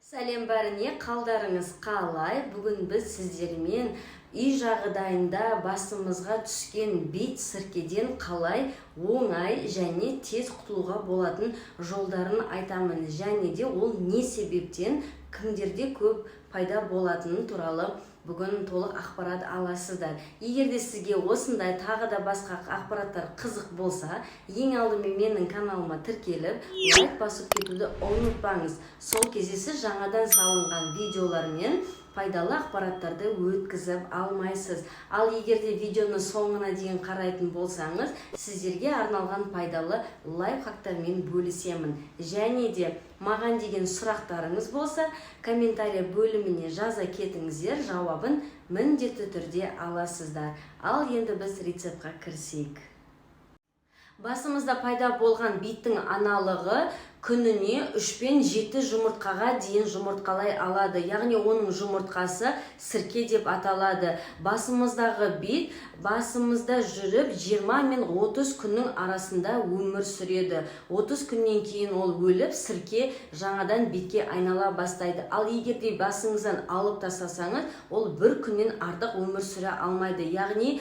Сәлем бәріне, қалдарыңыз қалай? Бүгін біз сіздермен үй жағдайында басымызға түскен бит сіркеден қалай оңай және тез құтылуға болатын жолдарын айтамын. Және де ол не себептен кімдерде көп пайда болатыны туралы бүгін толық ақпарат аласыздар. Егер де сізге осындай тағы да басқа ақпараттар қызық болса, ең алдымен менің каналыма тіркеліп, лайк басып кетуді ұмытпаңыз. Сол кезде сіз жаңадан салынған видеолар мен пайдалы ақпараттарды өткізіп алмайсыз. Ал егер де видеоны соңына дейін қарайтын болсаңыз, сіздерге арналған пайдалы лайфхактармен бөлісемін. Және де маған деген сұрақтарыңыз болса, комментарий бөліміне жаза кетіңіздер, жауабын міндетті түрде аласыздар. Ал енді біз рецептқа кірісейік. Басымызда пайда болған биттің аналығы күніне 3-7 жұмыртқаға дейін жұмыртқалай алады. Яғни оның жұмыртқасы сірке деп аталады. Басымыздағы бит басымызда жүріп 20 мен 30 күннің арасында өмір сүреді. 30 күннен кейін ол өліп, сірке жаңадан битке айнала бастайды. Ал егер де басыңыздан алып тастасаңыз, ол 1 күннен артық өмір сүре алмайды. Яғни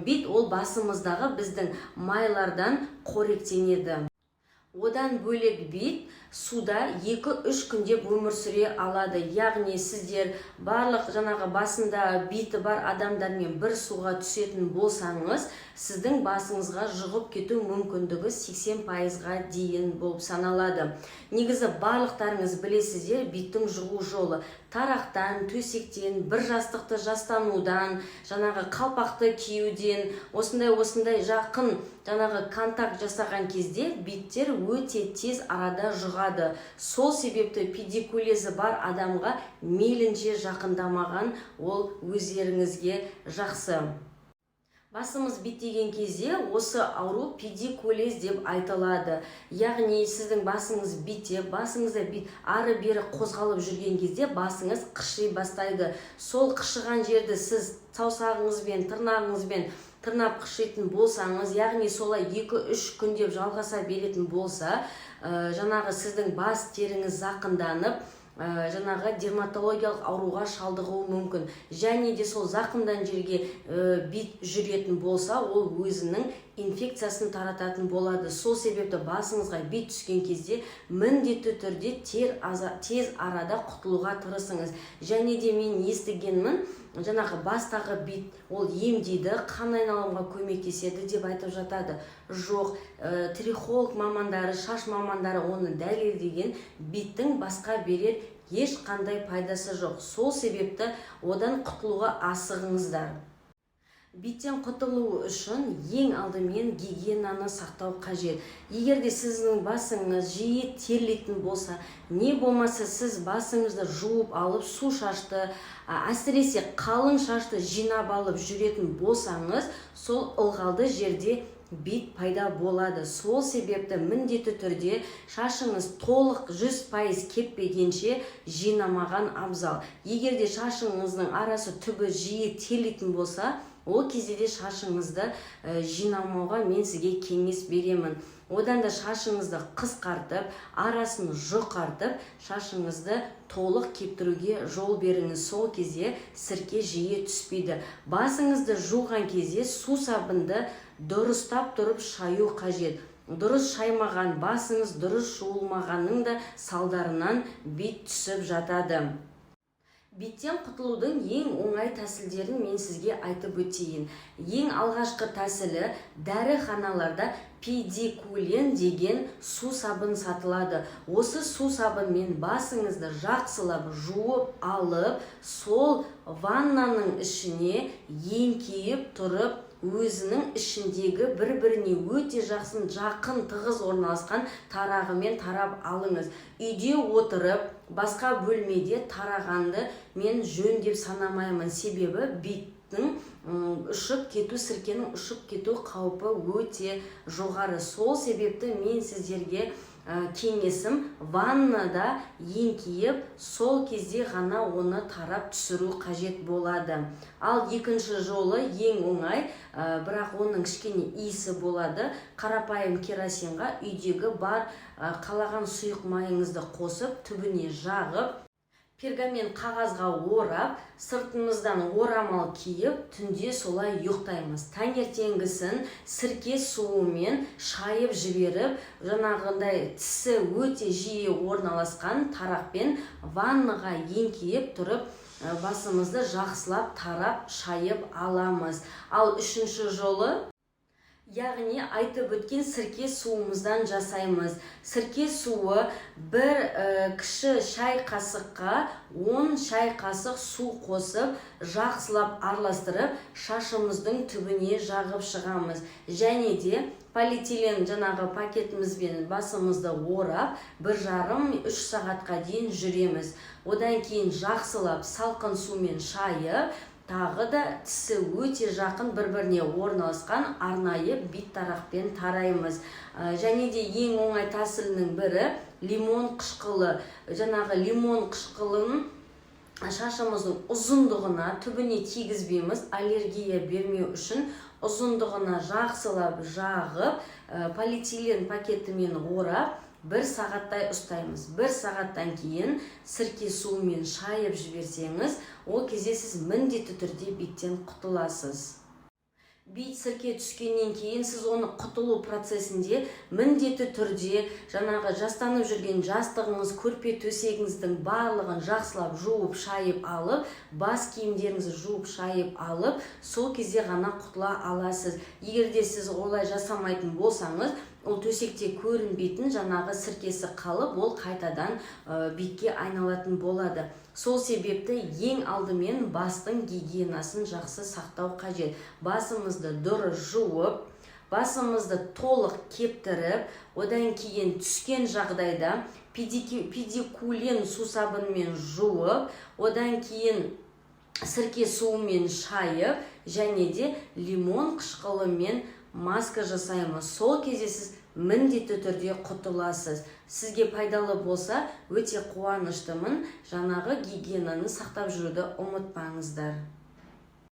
бит ол басымыздағы біздің майлардан қоректенеді. Одан бөлек бит суда 2-3 күндеп өмір сүре алады. Яғни сіздер барлық жаңағы басында биті бар адамдармен бір суға түсетін болсаңыз, сіздің басыңызға жұғып кету мүмкіндігі 80%-ға дейін болып саналады. Негізі барлықтарыңыз білесіздер, биттің жұғу жолы тарақтан, төсектен, бір жастықты жастанудан, жаңағы қалпақты киюден, осындай жақын жаңағы контакт жасаған кезде биттер өте тез арада жұғады. Сол себепті педикулезі бар адамға мейлінше жақындамаған ол өздеріңізге жақсы. Басымыз биттеген кезде осы ауру педикулез деп айтылады. Яғни сіздің басыңыз битте, басыңызда бит ары-бері қозғалып жүрген кезде басыңыз қыши бастайды. Сол қышыған жерді сіз саусағыңызбен, тырнағыңызбен тырнап қышитын болсаңыз, яғни солай 2-3 күндеп жалғаса беретін болса, жаңағы сіздің бас теріңіз зақымданып, жаңағы дерматологиялық ауруға шалдығуы мүмкін. Және де сол зақымдан жерге бит жүретін болса, ол өзінің инфекциясын тарататын болады. Сол себепті басыңызға бит түскен кезде міндетті түрде тез арада құтылуға тырысыңыз. Және де мен естігенмін, жаңағы бастағы бит ол емдейді, қан айналымға көмектеседі деп айтып жатады. Жоқ, трихолог мамандары, шаш мамандары оны дәлелдеген, биттің басқа берер ешқандай пайдасы жоқ. Сол себепті одан құтылуға асығыңыздар. Биттен құтылу үшін ең алдымен гигиенаны сақтау қажет. Егер де сіздің басыңыз жиі терлейтін болса, не болмаса сіз басыңызды жуып алып, су шашты, әсіресе қалың шашты жинап алып жүретін болсаңыз, сол ылғалды жерде бит пайда болады. Сол себепті міндетті түрде шашыңыз толық 100% кетпегенше жинамаған абзал. Егер де шашыңыздың арасы түбі жиі терлейтін болса, ол кезде де шашыңызды жинамауға мен сізге кеңес беремін. Одан да шашыңызды қысқартып, арасын жұқартып, шашыңызды толық кептіруге жол беріңіз. Сол кезде сірке жиі түспейді. Басыңызды жуған кезде су сабынды дұрыстап тұрып шаю қажет. Дұрыс шаймаған басыңыз, дұрыс жуылмағанның да салдарынан бит түсіп жатады. Биттен құтылудың ең оңай тәсілдерін мен сізге айтып өтейін. Ең алғашқы тәсілі дәріханаларда педикулен деген су сабын сатылады. Осы су сабынмен басыңызды жақсылап жуып алып, сол ваннаның ішіне еңкейіп тұрып, өзінің ішіндегі бір-біріне өте жақын тығыз орналасқан тарағымен тарап алыңыз. Үйде отырып, басқа бөлмеде тарағанды мен жөн деп санамаймын. Себебі биттің ұшып кету, сіркенің ұшып кету қаупі өте жоғары. Сол себепті мен сіздерге кеңесім ваннада еңкейіп, сол кезде ғана оны тарап түсіру қажет болады. Ал екінші жолы ең оңай, бірақ оның кішкене иісі болады. Қарапайым керосинға үйдегі бар қалаған сұйық майыңызды қосып, түбіне жағып, Пергамент қағазға орап, сыртымыздан орамал киіп, түнде солай ұйықтаймыз. Таңертеңгісін сірке суымен шайып жіберіп, жаңағындай тісі өте жиі орналасқан тарақпен ваннаға еңкейіп тұрып, басымызды жақсылап тарап шайып аламыз. Ал үшінші жолы, яғни айтып өткен сірке суымыздан жасаймыз. Сірке суы бір кіші шай қасыққа 10 шай қасық су қосып, жақсылап араластырып, шашымыздың түбіне жағып шығамыз. Және де полиэтилен жаңағы пакетімізбен басымызды орап, 1,5-3 сағатқа дейін жүреміз. Одан кейін жақсылап салқын сумен шайып, тағы да тісі өте жақын бір-біріне орналасқан арнайы бит тарақпен тараймыз. Және де ең оңай тәсілінің бірі лимон қышқылы. Жаңағы лимон қышқылын шашымыздың ұзындығына, түбіне тигізбейміз, аллергия бермеу үшін ұзындығына жақсылап жағып, полиэтилен пакетімен орап, 1 сағаттай ұстаймыз. 1 сағаттан кейін сірке суымен шайып жіберсеңіз, ол кезде сіз міндетті түрде биттен құтыласыз. Бит сірке түскеннен кейін сіз оны құтылу процесінде міндетті түрде жаңағы жастанып жүрген жастығыңыз, көрпе төсегіңіздің барлығын жақсылап жуып шайып алып, бас киімдеріңізді жуып шайып алып, сол кезде ғана құтыла аласыз. Егер де сіз олай жасамайтын болсаңыз, ол төсекте көрінбейтін жаңағы сіркесі қалып, ол қайтадан битке айналатын болады. Сол себепті ең алдымен бастың гигиенасын жақсы сақтау қажет. Басымызды дұрыс жуып, басымызды толық кептіріп, одан кейін түскен жағдайда педикулен сусабынмен жуып, одан кейін сірке суымен шайып, және де лимон қышқылымен маска жасаймыз. Сол кезде сіз міндетті түрде құтыласыз. Сізге пайдалы болса, өте қуаныштымын. Жаңағы гигиенаны сақтап жүруді ұмытпаңыздар.